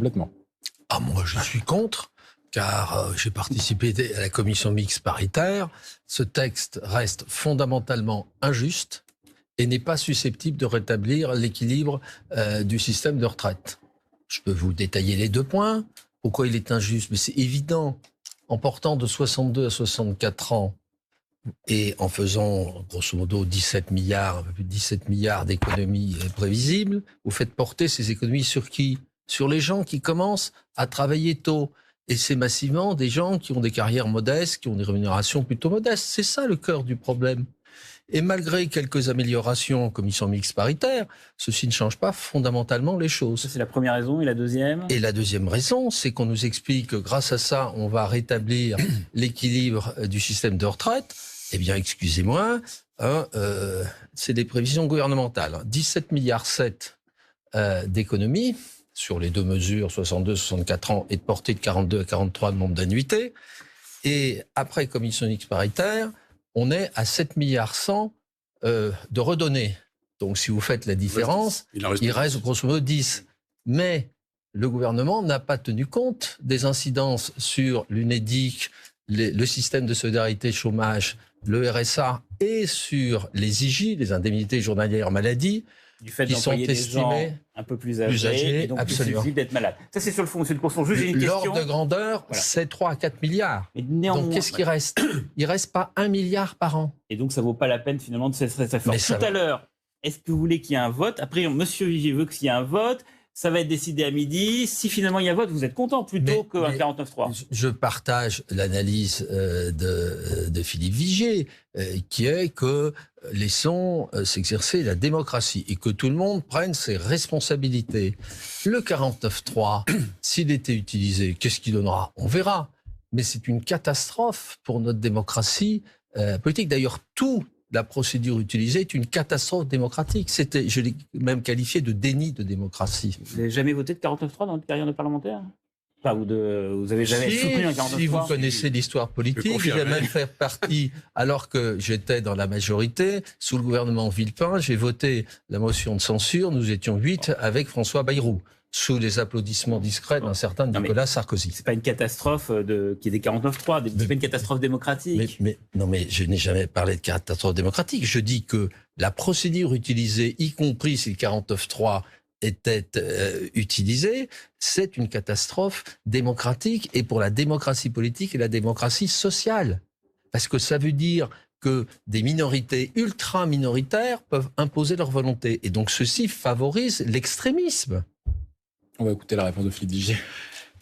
complètement. Ah, moi, je suis contre, car j'ai participé à la commission mixte paritaire. Ce texte reste fondamentalement injuste et n'est pas susceptible de rétablir l'équilibre du système de retraite. Je peux vous détailler les 2 points. Pourquoi il est injuste? Mais c'est évident. En portant de 62 à 64 ans et en faisant, grosso modo, 17 milliards, un peu plus de 17 milliards d'économies prévisibles, vous faites porter ces économies sur qui? Sur les gens qui commencent à travailler tôt. Et c'est massivement des gens qui ont des carrières modestes, qui ont des rémunérations plutôt modestes. C'est ça le cœur du problème. Et malgré quelques améliorations en commission mixte paritaire, ceci ne change pas fondamentalement les choses. Ça, c'est la première raison. Et la deuxième? Et la deuxième raison, c'est qu'on nous explique que grâce à ça, on va rétablir l'équilibre du système de retraite. Eh bien, excusez-moi, c'est des prévisions gouvernementales. 17 milliards 7 d'économies sur les 2 mesures, 62-64 ans, et de portée de 42 à 43 de nombre d'annuités. Et après commission mixte paritaire, on est à 7 milliards 100 de redonnées. Donc, si vous faites la différence, il reste grosso modo 10. Mais le gouvernement n'a pas tenu compte des incidences sur l'UNEDIC, le système de solidarité chômage, le RSA et sur les IJ, les indemnités journalières maladie, du fait qui sont estimées un peu plus âgés et donc plus susceptibles d'être malades. Ça, c'est sur le fond, monsieur de Courson. Juste, j'ai une question. L'ordre de grandeur, voilà. C'est 3 à 4 milliards. Mais néanmoins, donc, qu'est-ce qui reste? Il reste pas 1 milliard par an. Et donc, ça vaut pas la peine, finalement, de cette réforme. Tout à l'heure, est-ce que vous voulez qu'il y ait un vote? Après, monsieur Vigier veut qu'il y ait un vote. Ça va être décidé à midi. Si finalement il y a vote, vous êtes content plutôt qu'un 49-3. Je partage l'analyse de Philippe Vigier, qui est que laissons s'exercer la démocratie et que tout le monde prenne ses responsabilités. Le 49-3, s'il était utilisé, qu'est-ce qu'il donnera? On verra. Mais c'est une catastrophe pour notre démocratie politique. D'ailleurs, la procédure utilisée est une catastrophe démocratique. Je l'ai même qualifié de déni de démocratie. Vous n'avez jamais voté de 49-3 dans votre carrière de parlementaire? Enfin, vous avez jamais soutenu un 49-3? Si vous connaissez l'histoire politique, j'ai même fait partie, alors que j'étais dans la majorité, sous le gouvernement Villepin, j'ai voté la motion de censure, nous étions 8 avec François Bayrou, sous les applaudissements discrets d'un certain Nicolas Sarkozy. C'est pas une catastrophe qui est des 49-3, c'est pas une catastrophe démocratique. Mais je n'ai jamais parlé de catastrophe démocratique. Je dis que la procédure utilisée, y compris si le 49-3 était utilisé, c'est une catastrophe démocratique et pour la démocratie politique et la démocratie sociale. Parce que ça veut dire que des minorités ultra-minoritaires peuvent imposer leur volonté. Et donc ceci favorise l'extrémisme. On va écouter la réponse de Philippe Vigier.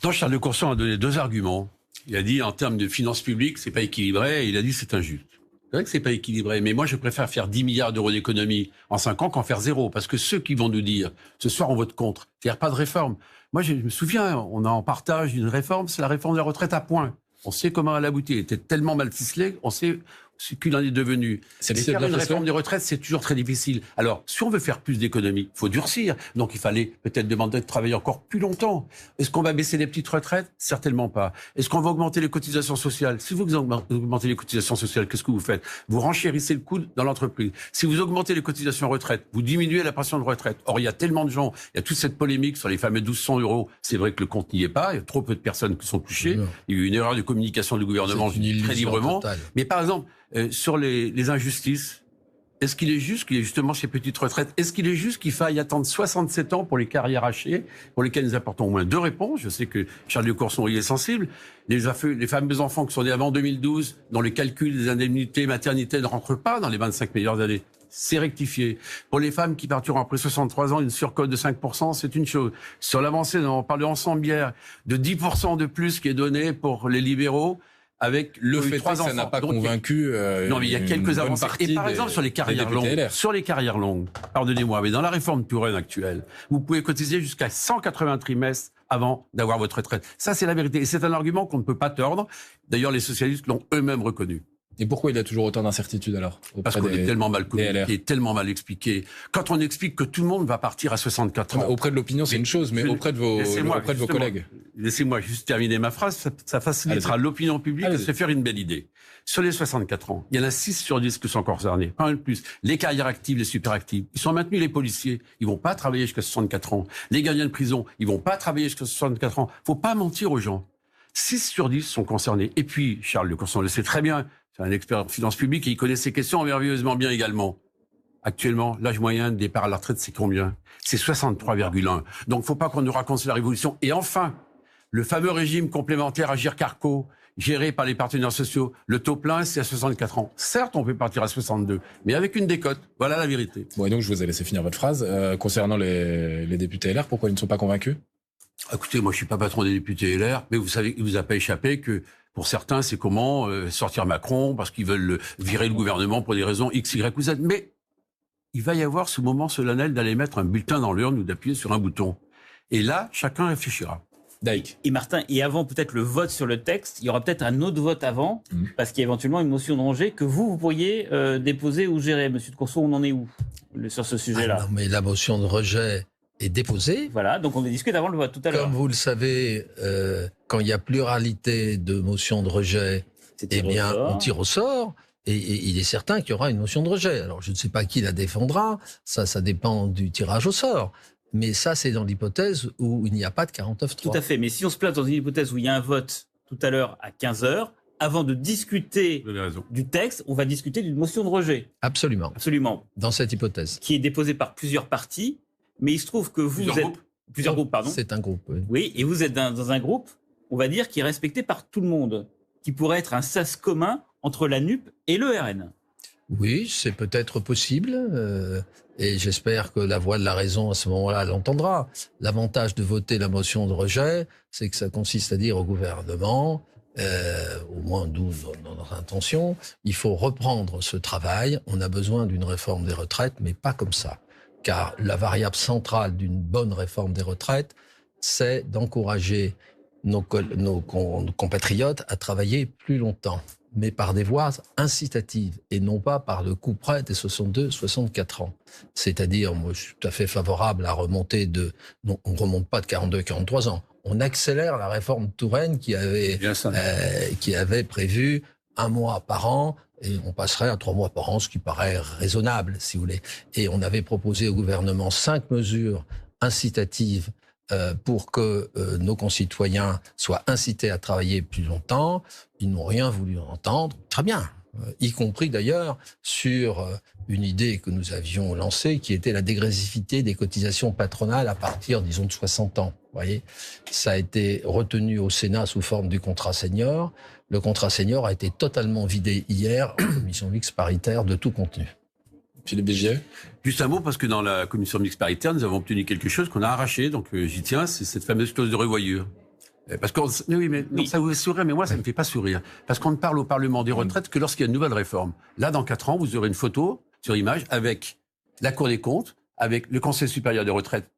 Non, Charles de Courson a donné 2 arguments. Il a dit en termes de finances publiques, c'est pas équilibré, et il a dit c'est injuste. C'est vrai que c'est pas équilibré, mais moi je préfère faire 10 milliards d'euros d'économie en 5 ans qu'en faire 0, parce que ceux qui vont nous dire ce soir on vote contre, c'est-à-dire pas de réforme. Moi je me souviens, on a en partage une réforme, c'est la réforme de la retraite à points. On sait comment elle a abouti. Elle était tellement mal ficelée, on sait ce qu'il en est devenu. Faire une réforme des retraites, c'est toujours très difficile. Alors, si on veut faire plus d'économies, il faut durcir. Donc, il fallait peut-être demander de travailler encore plus longtemps. Est-ce qu'on va baisser les petites retraites? Certainement pas. Est-ce qu'on va augmenter les cotisations sociales? Si vous augmentez les cotisations sociales, qu'est-ce que vous faites? Vous renchérissez le coût dans l'entreprise. Si vous augmentez les cotisations retraite, vous diminuez la pension de retraite. Or, il y a tellement de gens, il y a toute cette polémique sur les fameux 1200 €. C'est vrai que le compte n'y est pas. Il y a trop peu de personnes qui sont touchées. Il y a eu une erreur de communication du gouvernement, je dis très librement. Totale. Mais par exemple, sur les injustices, est-ce qu'il est juste qu'il y ait justement ces petites retraites? Est-ce qu'il est juste qu'il faille attendre 67 ans pour les carrières hachées, pour lesquelles nous apportons au moins 2 réponses? Je sais que Charles de Courson y est sensible. Les fameux enfants qui sont nés avant 2012, dont le calcul des indemnités maternité ne rentre pas dans les 25 meilleures années. C'est rectifié. Pour les femmes qui partiront après 63 ans, une surcote de 5%, c'est une chose. Sur l'avancée, on parle ensemble hier, de 10% de plus qui est donné pour les libéraux, avec le fait que ça n'a pas convaincu non, mais il y a quelques avancées. Et par exemple, sur les carrières longues, pardonnez-moi, mais dans la réforme Touraine actuelle, vous pouvez cotiser jusqu'à 180 trimestres avant d'avoir votre retraite. Ça, c'est la vérité. Et c'est un argument qu'on ne peut pas tordre. D'ailleurs, les socialistes l'ont eux-mêmes reconnu. Et pourquoi il y a toujours autant d'incertitudes alors? Parce qu'on est tellement mal communiqué, tellement mal expliqué. Quand on explique que tout le monde va partir à 64 ans. Auprès de l'opinion, c'est une chose, mais auprès de vos collègues. laissez-moi juste terminer ma phrase, ça facilitera l'opinion publique de se faire une belle idée. Sur les 64 ans, il y en a 6 sur 10 qui sont concernés, pas un de plus. Les carrières actives, les super actives, ils sont maintenus. Les policiers, ils vont pas travailler jusqu'à 64 ans. Les gardiens de prison, ils vont pas travailler jusqu'à 64 ans. Faut pas mentir aux gens. 6 sur 10 sont concernés. Et puis, Charles de Courson le sait très bien, c'est un expert en finances publiques et il connaît ces questions merveilleusement bien également. Actuellement, l'âge moyen de départ à la retraite, c'est combien? C'est 63,1. Donc, faut pas qu'on nous raconte la révolution. Et enfin, le fameux régime complémentaire Agirc-Arrco, géré par les partenaires sociaux, le taux plein, c'est à 64 ans. Certes, on peut partir à 62, mais avec une décote. Voilà la vérité. Bon, et donc, je vous ai laissé finir votre phrase. Concernant les députés LR, pourquoi ils ne sont pas convaincus? Écoutez, moi, je suis pas patron des députés LR, mais vous savez, il vous a pas échappé que pour certains, c'est comment sortir Macron parce qu'ils veulent virer le gouvernement pour des raisons X, Y ou Z. Mais il va y avoir ce moment solennel d'aller mettre un bulletin dans l'urne ou d'appuyer sur un bouton. Et là, chacun réfléchira. Daïk. Et Martin, et avant peut-être le vote sur le texte, il y aura peut-être un autre vote avant, parce qu'il y a éventuellement une motion de rejet que vous pourriez déposer ou gérer. Monsieur de Courson, on en est où sur ce sujet-là? Non, mais la motion de rejet est déposée. Voilà, donc on discute avant le vote tout à l'heure. Comme vous le savez, quand il y a pluralité de motions de rejet, eh bien, on tire au sort. Et il est certain qu'il y aura une motion de rejet. Alors, je ne sais pas qui la défendra. Ça dépend du tirage au sort. Mais ça, c'est dans l'hypothèse où il n'y a pas de 49.3. Tout à fait. Mais si on se place dans une hypothèse où il y a un vote tout à l'heure à 15h, avant de discuter du texte, on va discuter d'une motion de rejet. Absolument. Absolument. Dans cette hypothèse. Qui est déposée par plusieurs partis. Mais il se trouve que vous êtes... Plusieurs groupes, pardon. C'est un groupe, oui. Oui, et vous êtes dans un groupe, on va dire, qui est respecté par tout le monde. Qui pourrait être un sas commun entre la NUP et le RN. Oui, c'est peut-être possible. Et j'espère que la voix de la raison, à ce moment-là, l'entendra. L'avantage de voter la motion de rejet, c'est que ça consiste à dire au gouvernement, au moins d'où dans notre intention, il faut reprendre ce travail. On a besoin d'une réforme des retraites, mais pas comme ça. Car la variable centrale d'une bonne réforme des retraites, c'est d'encourager nos compatriotes à travailler plus longtemps, mais par des voies incitatives et non pas par le coup près des 62-64 ans. C'est-à-dire, moi, je suis tout à fait favorable à remonter non, on remonte pas de 42-43 ans. On accélère la réforme Touraine qui avait prévu 1 mois par an et on passerait à 3 mois par an, ce qui paraît raisonnable, si vous voulez. Et on avait proposé au gouvernement 5 mesures incitatives pour que nos concitoyens soient incités à travailler plus longtemps. Ils n'ont rien voulu entendre. Très bien. Y compris d'ailleurs sur une idée que nous avions lancée, qui était la dégressivité des cotisations patronales à partir, disons, de 60 ans. Vous voyez, ça a été retenu au Sénat sous forme du contrat senior. Le contrat senior a été totalement vidé hier en commission mixte paritaire de tout contenu. Philippe Vigier. Juste un mot, parce que dans la commission mixte paritaire, nous avons obtenu quelque chose qu'on a arraché, donc j'y tiens, c'est cette fameuse clause de revoyure. Parce qu'on, non, ça vous fait sourire, mais moi, ça ne me fait pas sourire. Parce qu'on ne parle au Parlement des retraites que lorsqu'il y a une nouvelle réforme. Là, dans 4 ans, vous aurez une photo sur image avec la Cour des comptes, avec le Conseil supérieur des retraites.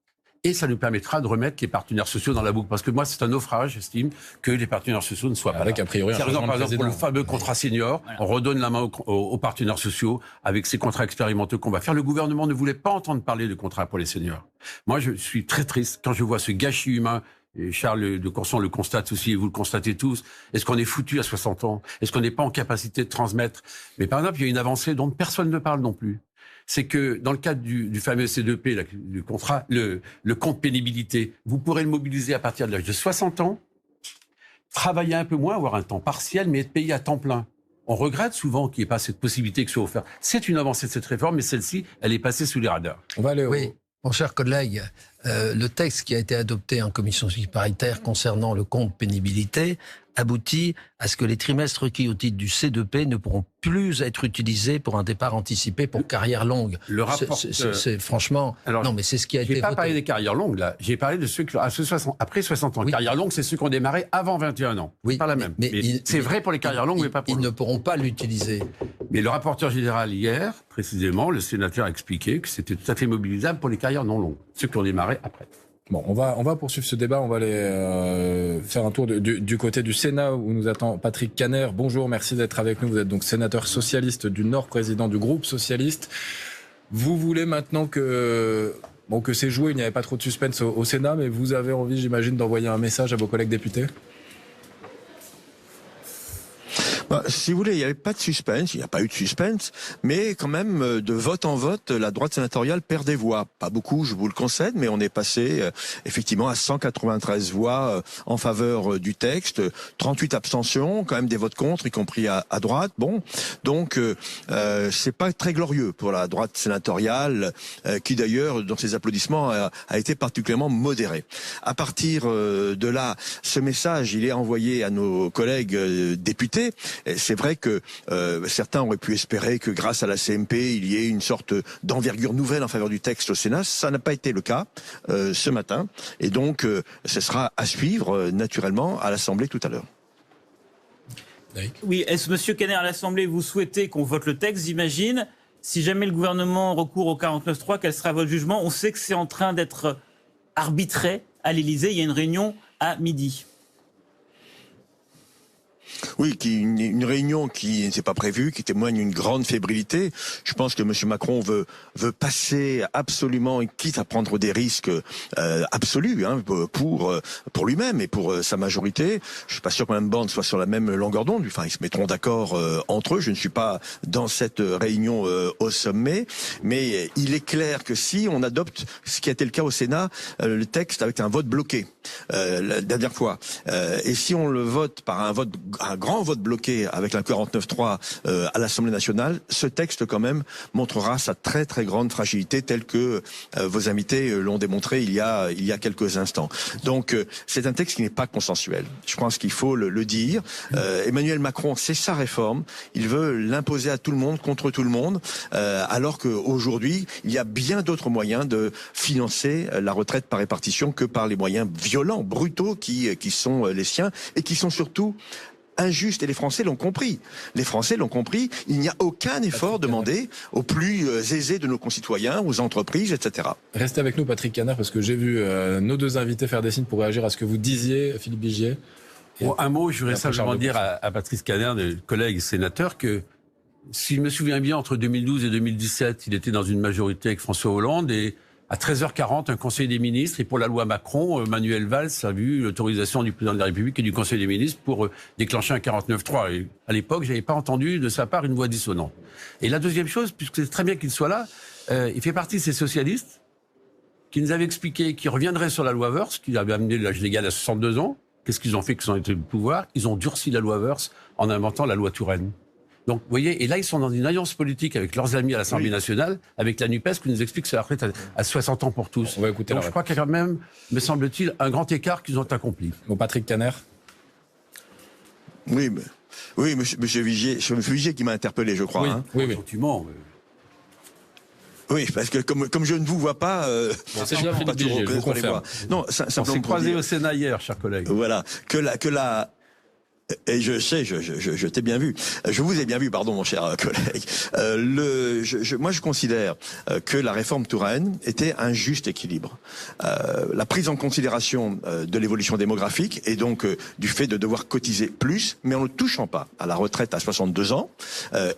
Et ça nous permettra de remettre les partenaires sociaux dans la boucle. Parce que moi, c'est un naufrage, j'estime, que les partenaires sociaux ne soient pas avec là. A priori, par exemple, pour le fameux contrat senior, on redonne la main aux partenaires sociaux avec ces contrats expérimentaux qu'on va faire. Le gouvernement ne voulait pas entendre parler de contrat pour les seniors. Moi, je suis très triste quand je vois ce gâchis humain. Et Charles de Courson le constate aussi, et vous le constatez tous. Est-ce qu'on est foutu à 60 ans? Est-ce qu'on n'est pas en capacité de transmettre? Mais par exemple, il y a une avancée dont personne ne parle non plus. C'est que dans le cadre du fameux C2P, du contrat, le compte pénibilité, vous pourrez le mobiliser à partir de l'âge de 60 ans, travailler un peu moins, avoir un temps partiel, mais être payé à temps plein. On regrette souvent qu'il n'y ait pas cette possibilité que soit offerte. C'est une avancée de cette réforme, mais celle-ci, elle est passée sous les radars. On va aller Oui, mon cher collègue, le texte qui a été adopté en commission paritaire concernant le compte pénibilité aboutit à ce que les trimestres requis au titre du C2P ne pourront plus être utilisés pour un départ anticipé pour carrière longue. Le rapport, c'est franchement, alors, non, mais c'est ce qui a été voté. J'ai pas parlé des carrières longues là. J'ai parlé de ceux qui après 60 ans. Oui. Carrière longue, c'est ceux qui ont démarré avant 21 ans. Oui, pas la même. Mais c'est vrai pour les carrières longues, mais pas pour ils ne pourront pas l'utiliser. Mais le rapporteur général hier, précisément, le sénateur a expliqué que c'était tout à fait mobilisable pour les carrières non longues, ceux qui ont démarré après. Bon, on va poursuivre ce débat. On va aller faire un tour du côté du Sénat où nous attend Patrick Kanner. Bonjour, merci d'être avec nous. Vous êtes donc sénateur socialiste du Nord, président du groupe socialiste. Vous voulez maintenant que Bon, que c'est joué, il n'y avait pas trop de suspense au Sénat, mais vous avez envie, j'imagine, d'envoyer un message à vos collègues députés ? Si vous voulez, il n'y avait pas de suspense, il n'y a pas eu de suspense, mais quand même, de vote en vote, la droite sénatoriale perd des voix. Pas beaucoup, je vous le concède, mais on est passé effectivement à 193 voix en faveur du texte, 38 abstentions, quand même des votes contre, y compris à droite. Bon, donc c'est pas très glorieux pour la droite sénatoriale, qui d'ailleurs, dans ses applaudissements, a été particulièrement modérée. À partir de là, ce message, il est envoyé à nos collègues députés. C'est vrai que certains auraient pu espérer que grâce à la CMP, il y ait une sorte d'envergure nouvelle en faveur du texte au Sénat. Ça n'a pas été le cas ce matin. Et donc, ce sera à suivre naturellement à l'Assemblée tout à l'heure. Oui, est-ce, Monsieur Caner, à l'Assemblée, vous souhaitez qu'on vote le texte, j'imagine ? Si jamais le gouvernement recourt au 49.3, quel sera votre jugement ? On sait que c'est en train d'être arbitré à l'Élysée. Il y a une réunion à midi. Oui, une réunion qui n'était pas prévue, qui témoigne d'une grande fébrilité. Je pense que M. Macron veut passer absolument, quitte à prendre des risques absolus pour lui-même et pour sa majorité. Je suis pas sûr que Mme Borne soit sur la même longueur d'onde. Enfin, ils se mettront d'accord entre eux. Je ne suis pas dans cette réunion au sommet, mais il est clair que si on adopte, ce qui a été le cas au Sénat, le texte avec un vote bloqué la dernière fois, et si on le vote par un grand vote bloqué avec un 49.3 à l'Assemblée nationale, ce texte quand même montrera sa très très grande fragilité telle que vos invités l'ont démontré il y a quelques instants. Donc c'est un texte qui n'est pas consensuel. Je pense qu'il faut le dire. Emmanuel Macron, c'est sa réforme. Il veut l'imposer à tout le monde, contre tout le monde, alors qu'aujourd'hui, il y a bien d'autres moyens de financer la retraite par répartition que par les moyens violents, brutaux qui sont les siens et qui sont surtout injuste, et les Français l'ont compris. Les Français l'ont compris. Il n'y a aucun effort demandé aux plus aisés de nos concitoyens, aux entreprises, etc. Restez avec nous, Patrick Caner, parce que j'ai vu nos deux invités faire des signes pour réagir à ce que vous disiez, Philippe Vigier. Bon, un mot, je voudrais simplement dire à Patrice Caner, de collègue sénateur, que si je me souviens bien, entre 2012 et 2017, il était dans une majorité avec François Hollande, et à 13h40, un conseil des ministres, et pour la loi Macron, Manuel Valls a vu l'autorisation du président de la République et du conseil des ministres pour déclencher un 49.3. Et à l'époque, j'avais pas entendu de sa part une voix dissonante. Et la deuxième chose, puisque c'est très bien qu'il soit là, il fait partie de ces socialistes qui nous avaient expliqué qu'ils reviendraient sur la loi Woerth, qui avait amené l'âge légal à 62 ans. Qu'est-ce qu'ils ont fait qu'ils ont été au pouvoir ? Ils ont durci la loi Woerth en inventant la loi Touraine. Donc, vous voyez, et là, ils sont dans une alliance politique avec leurs amis à l'Assemblée nationale, avec la NUPES, qui nous explique que c'est la retraite à 60 ans pour tous. On va écouter. Donc, je crois qu'il y a quand même, me semble-t-il, un grand écart qu'ils ont accompli. Bon, Patrick Caner. Oui, monsieur Vigier qui m'a interpellé, je crois. Oui, hein. oui. Oui, parce que comme je ne vous vois pas, c'est bien Philippe Vigier, je vous confirme. Non, on s'est croisés au Sénat hier, chers collègues. Voilà, et je sais, je t'ai bien vu. Je vous ai bien vu, pardon, mon cher collègue. Moi, je considère que la réforme Touraine était un juste équilibre. La prise en considération de l'évolution démographique et donc du fait de devoir cotiser plus, mais en ne touchant pas à la retraite à 62 ans,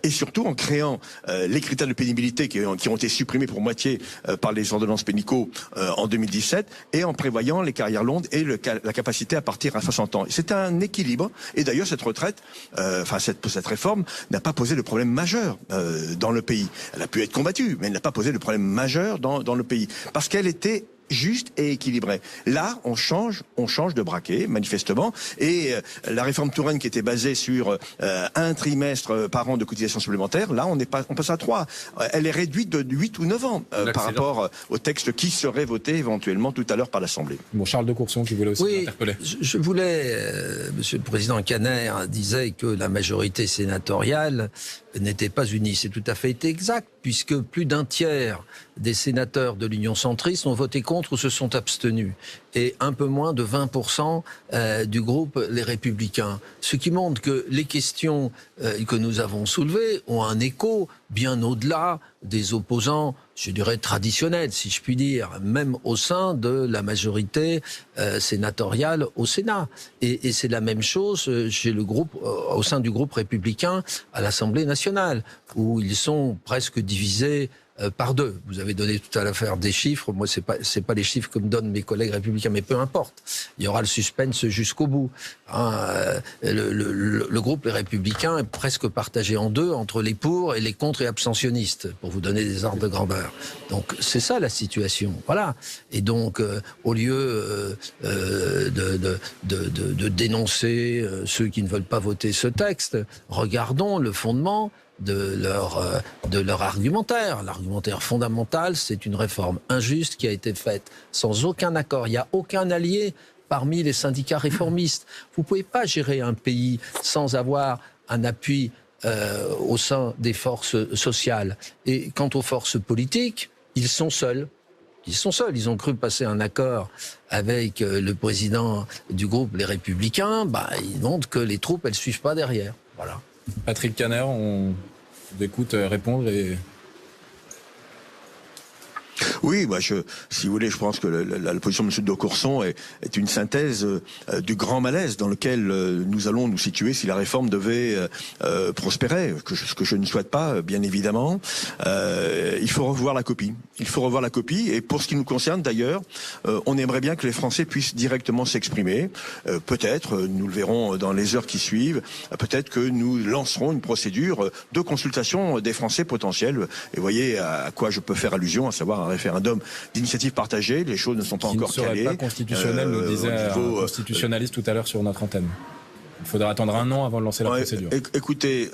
et surtout en créant les critères de pénibilité qui ont été supprimés pour moitié par les ordonnances pénicaux en 2017, et en prévoyant les carrières longues et la capacité à partir à 60 ans. C'est un équilibre. Et d'ailleurs, cette retraite, cette réforme n'a pas posé de problème majeur dans le pays. Elle a pu être combattue, mais elle n'a pas posé de problème majeur dans le pays. Parce qu'elle était juste et équilibré. Là, on change de braquet, manifestement, et la réforme Touraine qui était basée sur un trimestre par an de cotisation supplémentaire, là, on passe à 3. Elle est réduite de 8 ou 9 ans par rapport au texte qui serait voté éventuellement tout à l'heure par l'Assemblée. Bon, Charles de Courson qui voulait aussi interpeller. Je voulais, Monsieur le Président Caner disait que la majorité sénatoriale n'était pas unie. C'est tout à fait exact, puisque plus d'un tiers des sénateurs de l'Union centriste ont voté contre ou se sont abstenus, et un peu moins de 20% du groupe Les Républicains. Ce qui montre que les questions que nous avons soulevées ont un écho bien au-delà des opposants, je dirais, traditionnels, si je puis dire, même au sein de la majorité sénatoriale au Sénat. Et c'est la même chose chez le groupe, au sein du groupe républicain à l'Assemblée nationale, où ils sont presque divisés par 2. Vous avez donné tout à l'heure des chiffres. Moi, c'est pas les chiffres que me donnent mes collègues républicains, mais peu importe. Il y aura le suspense jusqu'au bout. Le groupe Les Républicains est presque partagé en 2 entre les pour et les contre et abstentionnistes, pour vous donner des ordres de grandeur. Donc, c'est ça la situation. Voilà. Et donc, au lieu de dénoncer ceux qui ne veulent pas voter ce texte, regardons le fondement de leur argumentaire. L'argumentaire fondamental, c'est une réforme injuste qui a été faite sans aucun accord. Il n'y a aucun allié parmi les syndicats réformistes. Vous ne pouvez pas gérer un pays sans avoir un appui au sein des forces sociales. Et quant aux forces politiques, ils sont seuls. Ils ont cru passer un accord avec le président du groupe Les Républicains. Ils montrent que les troupes, elles suivent pas derrière. Voilà. Patrick Kanner, on vous écoute répondre et... Oui, si vous voulez, je pense que la position de M. de Courson est une synthèse du grand malaise dans lequel nous allons nous situer si la réforme devait prospérer, ce que je ne souhaite pas, bien évidemment. Il faut revoir la copie. Et pour ce qui nous concerne, d'ailleurs, on aimerait bien que les Français puissent directement s'exprimer. Peut-être, nous le verrons dans les heures qui suivent, peut-être que nous lancerons une procédure de consultation des Français potentiels. Et vous voyez à quoi je peux faire allusion, à savoir un référendum d'initiative partagée. Les choses ne sont pas encore calées. Qui ne serait pas constitutionnel, nous disait un constitutionnaliste tout à l'heure sur notre antenne. Il faudra attendre un an avant de lancer la procédure. Écoutez,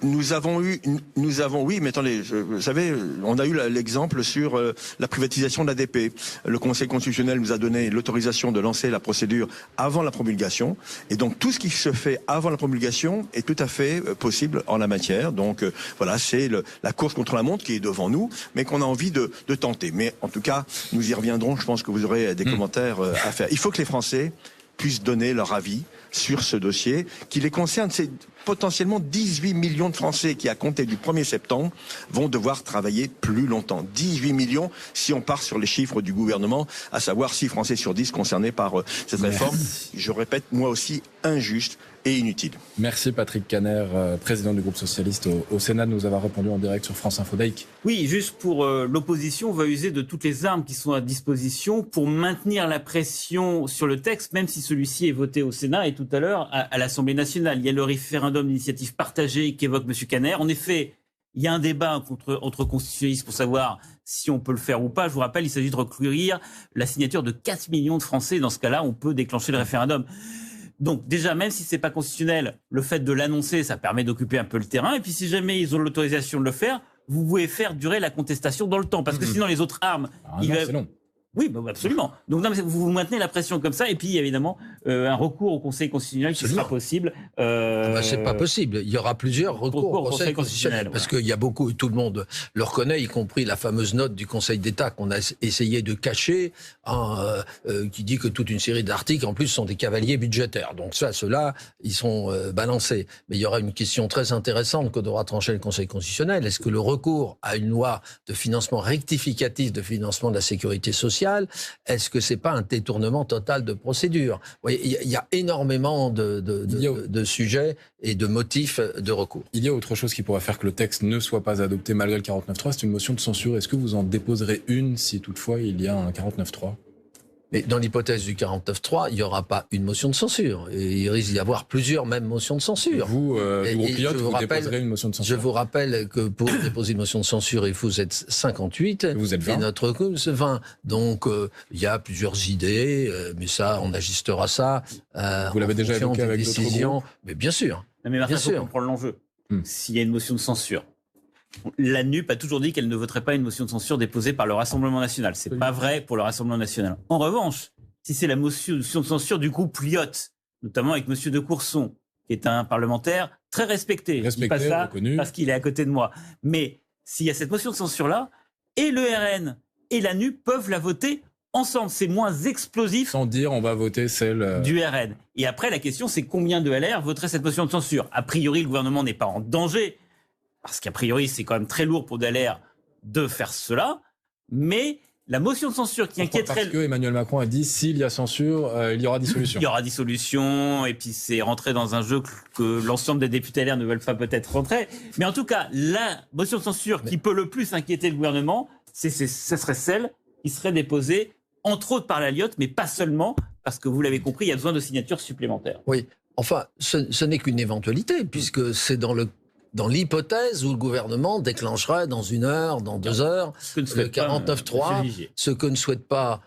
oui, mais attendez, vous savez, on a eu l'exemple sur la privatisation de l'ADP. Le Conseil constitutionnel nous a donné l'autorisation de lancer la procédure avant la promulgation. Et donc, tout ce qui se fait avant la promulgation est tout à fait possible en la matière. Donc, voilà, c'est la course contre la montre qui est devant nous, mais qu'on a envie de tenter. Mais en tout cas, nous y reviendrons. Je pense que vous aurez des commentaires à faire. Il faut que les Français puissent donner leur avis sur ce dossier qui les concerne. C'est potentiellement 18 millions de Français qui, à compter du 1er septembre, vont devoir travailler plus longtemps. 18 millions si on part sur les chiffres du gouvernement, à savoir 6 Français sur 10 concernés par cette réforme. Je répète, moi aussi, injuste et inutile. Merci Patrick Kanner, président du groupe socialiste au Sénat, de nous avoir répondu en direct sur France Info. Daïk. Oui, juste pour l'opposition, on va user de toutes les armes qui sont à disposition pour maintenir la pression sur le texte, même si celui-ci est voté au Sénat et tout à l'heure à l'Assemblée nationale. Il y a le référendum d'initiative partagée qu'évoque M. Kanner. En effet, il y a un débat entre constitutionnalistes pour savoir si on peut le faire ou pas. Je vous rappelle, il s'agit de recueillir la signature de 4 millions de Français. Dans ce cas-là, on peut déclencher le référendum. Donc déjà, même si c'est pas constitutionnel, le fait de l'annoncer, ça permet d'occuper un peu le terrain. Et puis si jamais ils ont l'autorisation de le faire, vous pouvez faire durer la contestation dans le temps. Parce que sinon, les autres armes... c'est long. Oui, absolument. Donc non, mais vous maintenez la pression comme ça, et puis évidemment un recours au Conseil constitutionnel qui sera possible. C'est pas possible. Il y aura plusieurs recours au Conseil constitutionnel, parce qu'il y a beaucoup, tout le monde le reconnaît, y compris la fameuse note du Conseil d'État qu'on a essayé de cacher, qui dit que toute une série d'articles en plus sont des cavaliers budgétaires. Donc ceux-là, ils sont balancés. Mais il y aura une question très intéressante que devra trancher le Conseil constitutionnel. Est-ce que le recours à une loi de financement rectificatif de financement de la sécurité sociale, est-ce que c'est pas un détournement total de procédure? Vous voyez, il y a énormément de sujets et de motifs de recours. Il y a autre chose qui pourrait faire que le texte ne soit pas adopté malgré le 49.3, c'est une motion de censure. Est-ce que vous en déposerez une si toutefois il y a un 49.3? Mais dans l'hypothèse du 49.3, il n'y aura pas une motion de censure. Et il risque d'y avoir plusieurs mêmes motions de censure. Vous déposerez une motion de censure. Je vous rappelle que pour déposer une motion de censure, il faut être 58. Vous êtes 20. Et notre groupe, c'est 20. Donc, il y a plusieurs idées, mais ça, on ajustera ça. Vous l'avez déjà évoqué avec d'autres groupes. Mais bien sûr. Non, mais Martin, il faut comprendre l'enjeu. S'il y a une motion de censure, la NUP a toujours dit qu'elle ne voterait pas une motion de censure déposée par le Rassemblement national. C'est pas vrai pour le Rassemblement national. En revanche, si c'est la motion de censure du groupe Lyotte, notamment avec M. de Courson, qui est un parlementaire très respecté. Je dis pas ça reconnu, parce qu'il est à côté de moi. Mais s'il y a cette motion de censure-là, et le RN et la NUP peuvent la voter ensemble. C'est moins explosif. Sans dire on va voter celle du RN. Et après, la question, c'est combien de LR voteraient cette motion de censure? A priori, le gouvernement n'est pas en danger. Parce qu'a priori, c'est quand même très lourd pour des LR de faire cela. Mais la motion de censure qui inquiéterait... Parce que Emmanuel Macron a dit, s'il y a censure, il y aura dissolution. Il y aura dissolution, et puis c'est rentré dans un jeu que l'ensemble des députés LR ne veulent pas peut-être rentrer. Mais en tout cas, la motion de censure qui peut le plus inquiéter le gouvernement, ce serait celle qui serait déposée, entre autres par la Lyotte, mais pas seulement, parce que vous l'avez compris, il y a besoin de signatures supplémentaires. Oui, enfin, ce n'est qu'une éventualité, puisque c'est dans l'hypothèse où le gouvernement déclencherait dans 1 heure, dans 2 heures, le 49.3, ce que ne souhaitent pas,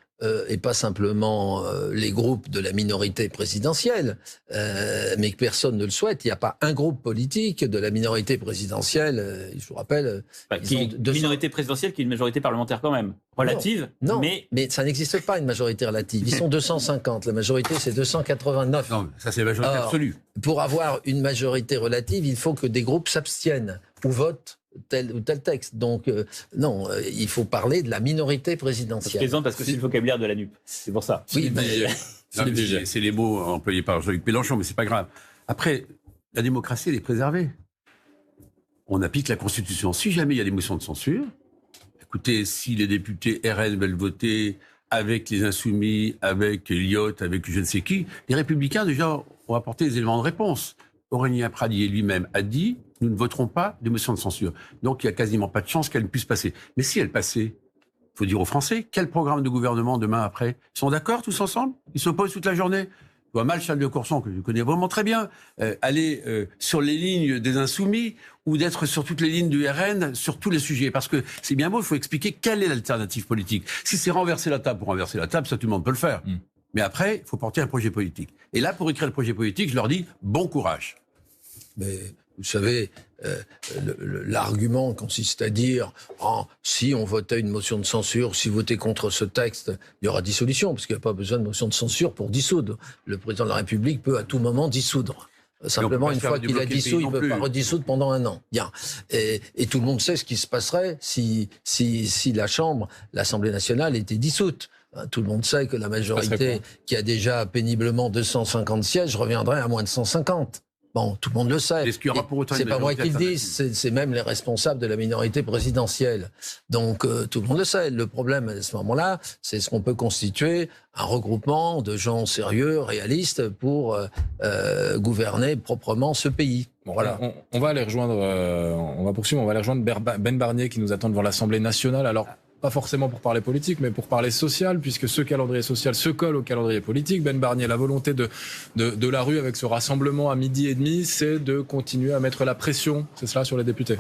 et pas simplement les groupes de la minorité présidentielle, mais que personne ne le souhaite. Il n'y a pas un groupe politique de la minorité présidentielle, je vous rappelle... minorité présidentielle qui est une majorité parlementaire quand même, relative. Non, mais ça n'existe pas une majorité relative. Ils sont 250, la majorité c'est 289. Non, ça c'est la majorité absolue. Pour avoir une majorité relative, il faut que des groupes s'abstiennent ou votent tel ou tel texte. Donc, non, il faut parler de la minorité présidentielle. Je plaisante parce que c'est le vocabulaire de la NUP. C'est pour ça. Oui, c'est les mots employés par Jean-Luc Mélenchon, mais c'est pas grave. Après, la démocratie, elle est préservée. On applique la Constitution. Si jamais il y a des motions de censure, écoutez, si les députés RN veulent voter avec les Insoumis, avec Lyotte, avec je ne sais qui, les Républicains, déjà, ont apporté des éléments de réponse. Aurélien Pradier lui-même a dit « Nous ne voterons pas des motions de censure ». Donc, il n'y a quasiment pas de chance qu'elle ne puisse passer. Mais si elle passait, il faut dire aux Français, quel programme de gouvernement demain après ? Ils sont d'accord tous ensemble ? Ils s'opposent toute la journée ? Je vois mal Charles de Courson, que je connais vraiment très bien, aller sur les lignes des Insoumis ou d'être sur toutes les lignes du RN, sur tous les sujets. Parce que c'est bien beau, il faut expliquer quelle est l'alternative politique. Si c'est renverser la table pour renverser la table, ça tout le monde peut le faire. Mais après, il faut porter un projet politique. Et là, pour écrire le projet politique, je leur dis bon courage. Mais vous savez, l'argument consiste à dire si on votait une motion de censure, si vous votez contre ce texte, il y aura dissolution, parce qu'il n'y a pas besoin de motion de censure pour dissoudre. Le président de la République peut à tout moment dissoudre. Simplement, une fois qu'il a dissous, il ne peut pas redissoudre pendant 1 an. Bien. Et tout le monde sait ce qui se passerait si la Chambre, l'Assemblée nationale, était dissoute. Tout le monde sait que la majorité, qui a déjà péniblement 250 sièges, reviendrait à moins de 150. Bon, tout le monde le sait. C'est pas moi qui le dis, c'est même les responsables de la minorité présidentielle. Donc, tout le monde le sait. Le problème, à ce moment-là, c'est ce qu'on peut constituer un regroupement de gens sérieux, réalistes, pour gouverner proprement ce pays. Bon, voilà. On va aller rejoindre, on va poursuivre, on va aller rejoindre Ben Barnier qui nous attend devant l'Assemblée nationale. Alors, pas forcément pour parler politique, mais pour parler social, puisque ce calendrier social se colle au calendrier politique. Ben Barnier, la volonté de la rue avec ce rassemblement à 12h30, c'est de continuer à mettre la pression, c'est cela, sur les députés.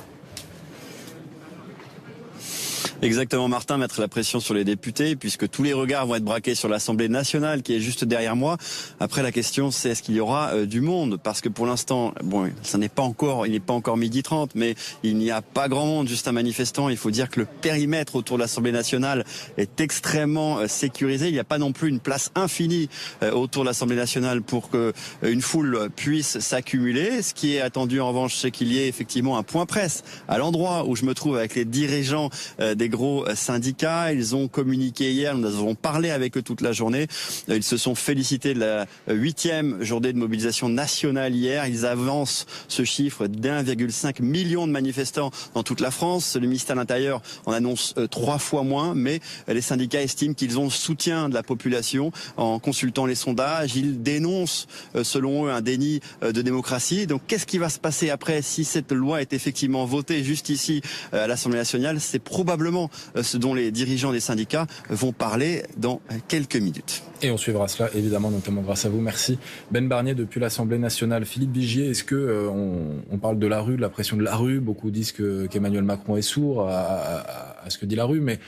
Exactement, Martin, mettre la pression sur les députés, puisque tous les regards vont être braqués sur l'Assemblée nationale, qui est juste derrière moi. Après, la question, c'est est-ce qu'il y aura du monde ? Parce que pour l'instant, bon, il n'est pas encore 12h30, mais il n'y a pas grand monde, juste un manifestant. Il faut dire que le périmètre autour de l'Assemblée nationale est extrêmement sécurisé. Il n'y a pas non plus une place infinie autour de l'Assemblée nationale pour que une foule puisse s'accumuler. Ce qui est attendu, en revanche, c'est qu'il y ait effectivement un point presse à l'endroit où je me trouve avec les dirigeants des gros syndicats. Ils ont communiqué hier, nous avons parlé avec eux toute la journée. Ils se sont félicités de la 8e journée de mobilisation nationale hier. Ils avancent ce chiffre d'1,5 million de manifestants dans toute la France. Le ministère de l'Intérieur en annonce 3 fois moins, mais les syndicats estiment qu'ils ont le soutien de la population. En consultant les sondages, ils dénoncent, selon eux, un déni de démocratie. Donc qu'est-ce qui va se passer après si cette loi est effectivement votée juste ici à l'Assemblée nationale ? C'est probablement ce dont les dirigeants des syndicats vont parler dans quelques minutes. Et on suivra cela, évidemment, notamment grâce à vous. Merci. Ben Barnier, depuis l'Assemblée nationale. Philippe Vigier, est-ce que on parle de la rue, de la pression de la rue ? Beaucoup disent qu'Emmanuel Macron est sourd à ce que dit la rue, mais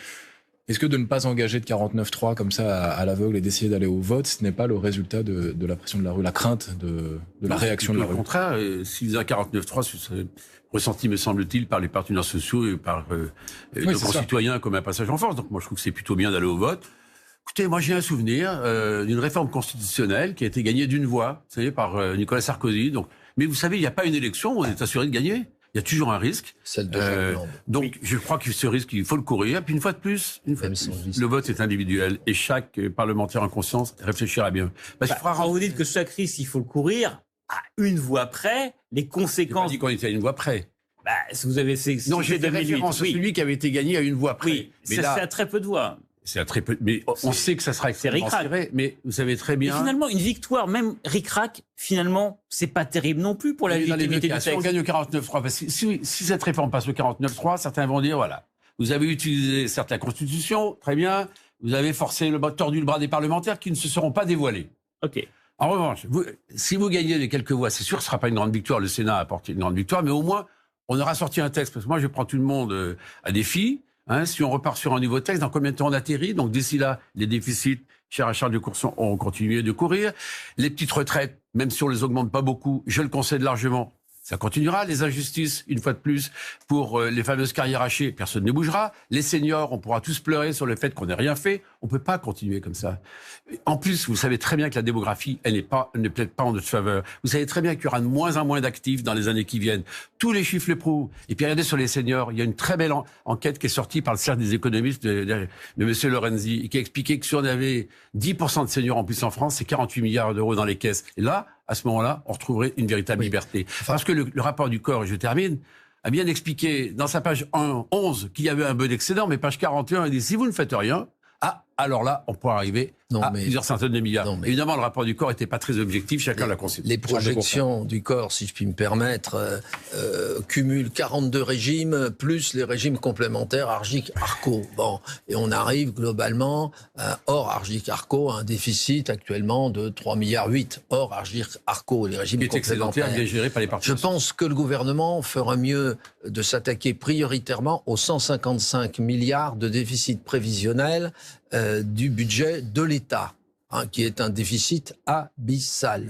est-ce que de ne pas engager de 49.3 comme ça à l'aveugle et d'essayer d'aller au vote, ce n'est pas le résultat de la pression de la rue, la crainte de la réaction de la rue ? Au contraire, s'ils ont 49.3, ce serait ressenti, me semble-t-il, par les partenaires sociaux et par nos concitoyens comme un passage en force. Donc moi, je trouve que c'est plutôt bien d'aller au vote. Écoutez, moi j'ai un souvenir d'une réforme constitutionnelle qui a été gagnée d'1 voix, vous savez, par Nicolas Sarkozy. Donc, mais vous savez, il n'y a pas une élection où on est assuré de gagner. Il y a toujours un risque. Celle de donc, je crois que ce risque, il faut le courir. Puis une fois de plus, le vote est individuel et chaque parlementaire en conscience réfléchira bien. Quand vous dites que chaque risque, il faut le courir, à 1 voix près, les conséquences. J'ai pas dit qu'on était à 1 voix près. Si vous avez non, j'ai des références. Celui qui avait été gagné à 1 voix près. Oui, mais ça, c'est à très peu de voix. C'est très peu, mais on sait que ça sera extrêmement ric-rac. serré, mais vous savez très Et bien. finalement, une victoire, même ric-rac, finalement, c'est pas terrible non plus pour la Dans les deux légitimité du cas, si on texte. gagne au 49-3, parce que si cette réforme passe au 49-3, certains vont dire, voilà, vous avez utilisé certes la Constitution, très bien, vous avez tordu le bras des parlementaires qui ne se seront pas dévoilés. Ok. En revanche, si vous gagnez les quelques voix, c'est sûr que ce ne sera pas une grande victoire, le Sénat a apporté une grande victoire, mais au moins, on aura sorti un texte, parce que moi, je prends tout le monde à défi. Si on repart sur un nouveau texte, dans combien de temps on atterrit? Donc d'ici là, les déficits, cher Charles de Courson, ont continué de courir. Les petites retraites, même si on les augmente pas beaucoup, je le concède largement, ça continuera. Les injustices, une fois de plus, pour les fameuses carrières hachées, personne ne bougera. Les seniors, on pourra tous pleurer sur le fait qu'on n'ait rien fait. On peut pas continuer comme ça. En plus, vous savez très bien que la démographie, elle ne plaide pas en notre faveur. Vous savez très bien qu'il y aura de moins en moins d'actifs dans les années qui viennent. Tous les chiffres le prouvent. Et puis regardez sur les seniors, il y a une très belle enquête qui est sortie par le cercle des économistes de monsieur Lorenzi, qui a expliqué que si on avait 10% de seniors en plus en France, c'est 48 milliards d'euros dans les caisses. Et là, à ce moment-là, on retrouverait une véritable liberté. Parce que le rapport du corps, et je termine, a bien expliqué dans sa page 11 qu'il y avait un peu d'excédent, mais page 41, il dit si vous ne faites rien, alors là, on pourra arriver à plusieurs centaines de milliards. Évidemment, le rapport du corps n'était pas très objectif, chacun l'a conçu. Les projections du corps, si je puis me permettre, cumulent 42 régimes, plus les régimes complémentaires Argic-Arco. Bon, et on arrive globalement, hors Argic-Arco, à un déficit actuellement de 3,8 milliards, hors Argic-Arco, les régimes complémentaires. Bien géré par les partenaires. Je pense que le gouvernement fera mieux de s'attaquer prioritairement aux 155 milliards de déficit prévisionnel du budget de l'État, qui est un déficit abyssal.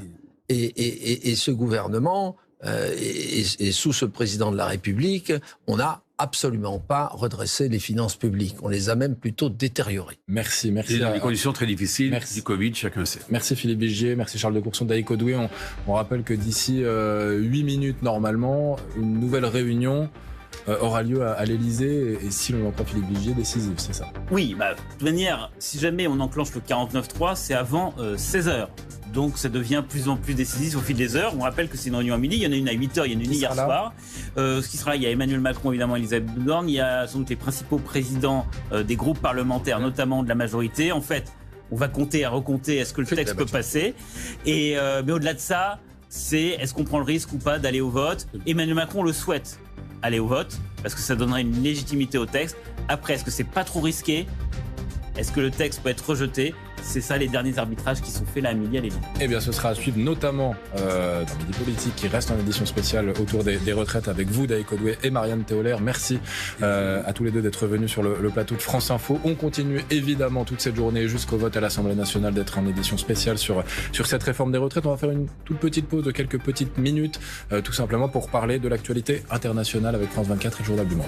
Et ce gouvernement, et sous ce président de la République, on n'a absolument pas redressé les finances publiques. On les a même plutôt détériorées. Merci. Et dans des conditions très difficiles, du Covid, chacun sait. Merci Philippe Vigier, merci Charles de Courson, Daïk Odoué. On rappelle que d'ici 8 minutes, normalement, une nouvelle réunion aura lieu à l'Élysée, et si l'on entend Philippe Vigier, décisive, c'est ça? Oui, de toute manière, si jamais on enclenche le 49.3, c'est avant 16h. Donc ça devient plus en plus décisif au fil des heures. On rappelle que c'est une réunion à midi, il y en a une à 8h, il y en a une hier soir. Ce qui sera là, il y a Emmanuel Macron, évidemment, Elisabeth Borne, il y a sans doute les principaux présidents des groupes parlementaires, notamment de la majorité. En fait, on va compter et recompter, est-ce que le texte peut passer? Mais au-delà de ça, c'est est-ce qu'on prend le risque ou pas d'aller au vote? Emmanuel Macron le souhaite, aller au vote, parce que ça donnerait une légitimité au texte. Après, est-ce que c'est pas trop risqué? Est-ce que le texte peut être rejeté? C'est ça les derniers arbitrages qui sont faits là à midi à l'Élysée. Eh bien, ce sera à suivre notamment dans Midi Politique qui reste en édition spéciale autour des retraites avec vous, Daïk Odoué et Marianne Théolaire. Merci à tous les deux d'être venus sur le plateau de France Info. On continue évidemment toute cette journée jusqu'au vote à l'Assemblée nationale d'être en édition spéciale sur cette réforme des retraites. On va faire une toute petite pause de quelques petites minutes, tout simplement pour parler de l'actualité internationale avec France 24 et le Journal du Monde.